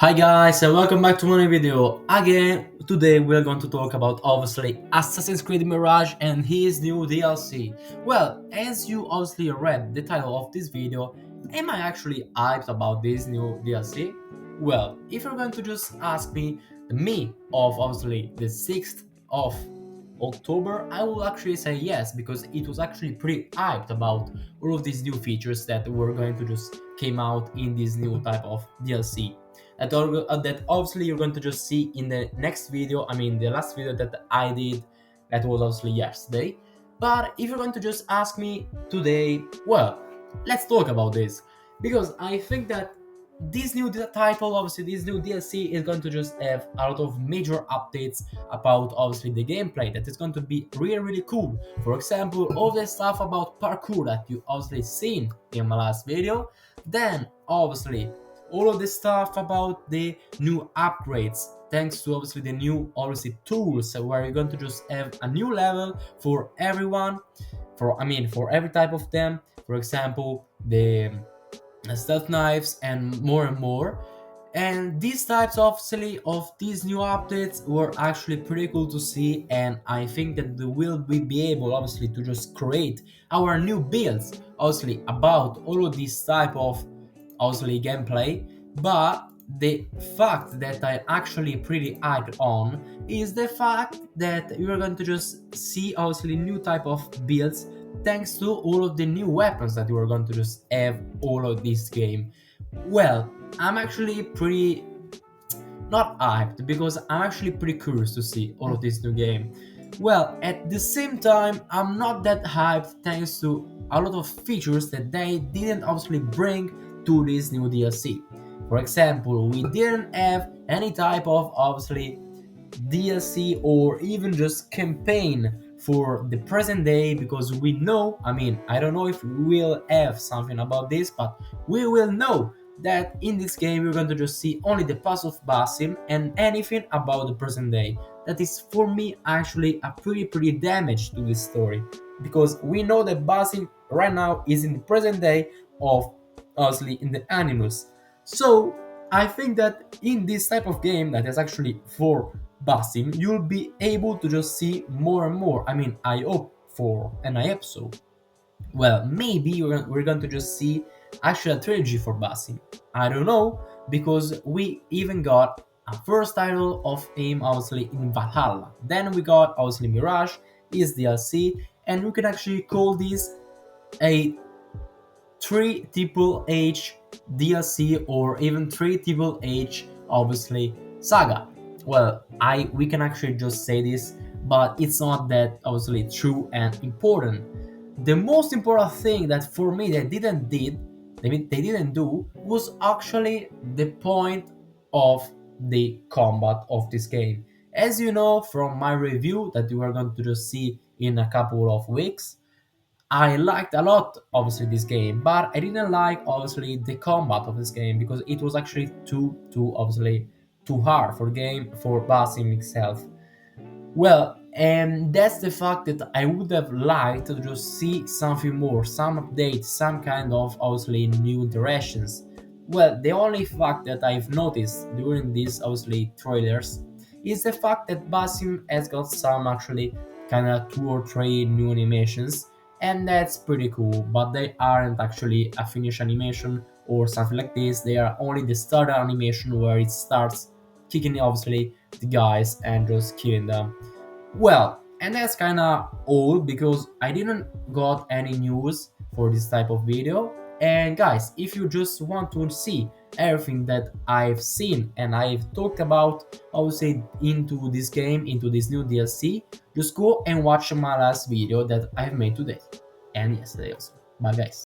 Hi guys and welcome back to my new video. Again, today we're going to talk about obviously Assassin's Creed Mirage and his new DLC. Well, as you obviously read the title of this video, am I actually hyped about this new DLC? Well, if you're going to just ask me of obviously the 6th of October, I will actually say yes, because it was actually pretty hyped about all of these new features that were going to just came out in this new type of DLC that obviously you're going to just see in the next video. I mean, the last video that I did, that was obviously yesterday. But if you're going to just ask me today, well, let's talk about this, because I think that this new title, obviously this new DLC, is going to just have a lot of major updates about obviously the gameplay that is going to be really cool. For example, all the stuff about parkour that you obviously seen in my last video. Then obviously all of the stuff about the new upgrades, thanks to obviously the new obviously tools, where you're going to just have a new level for everyone, for every type of them. For example, the stealth knives and more. And these types obviously of these new updates were actually pretty cool to see, and I think that we will be able obviously to just create our new builds obviously about all of this type of obviously gameplay. But the fact that I'm actually pretty hyped on is the fact that you're going to just see obviously new type of builds, thanks to all of the new weapons that you are going to just have all of this game. Well, I'm actually pretty not hyped, because I'm actually pretty curious to see all of this new game. Well, at the same time, I'm not that hyped, thanks to a lot of features that they didn't obviously bring to this new DLC. For example, we didn't have any type of obviously DLC or even just campaign for the present day, because we know, I mean, I don't know if we will have something about this, but we will know that in this game we're going to just see only the past of Basim and anything about the present day. That is for me actually a pretty damage to this story, because we know that Basim right now is in the present day of obviously in the Animus. So I think that in this type of game that is actually for Basim, you'll be able to just see more and more. I mean, I hope for, and I hope so. Well, maybe we're going to just see actually a trilogy for Basim. I don't know, because we even got a first title of him obviously in Valhalla. Then we got obviously Mirage, is DLC, and we can actually call this a 3 triple H DLC, or even 3 triple H obviously saga. Well, I we can actually just say this, but it's not that obviously true and important. The most important thing that for me they didn't do was actually the point of the combat of this game. As you know from my review that you are going to just see in a couple of weeks, I liked a lot obviously this game, but I didn't like obviously the combat of this game, because it was actually too obviously too hard for game for Basim itself. Well, and that's the fact that I would have liked to just see something more, some updates, some kind of obviously new interactions. Well, the only fact that I've noticed during these obviously trailers is the fact that Basim has got some actually kind of 2 or 3 new animations, and that's pretty cool, but they aren't actually a finished animation or something like this. They are only the starter animation where it starts kicking obviously the guys and just killing them. Well, and that's kinda all, because I didn't got any news for this type of video. And guys, if you just want to see everything that I've seen and I've talked about, I would say into this game, into this new DLC, just go and watch my last video that I've made today and yesterday also. Bye guys.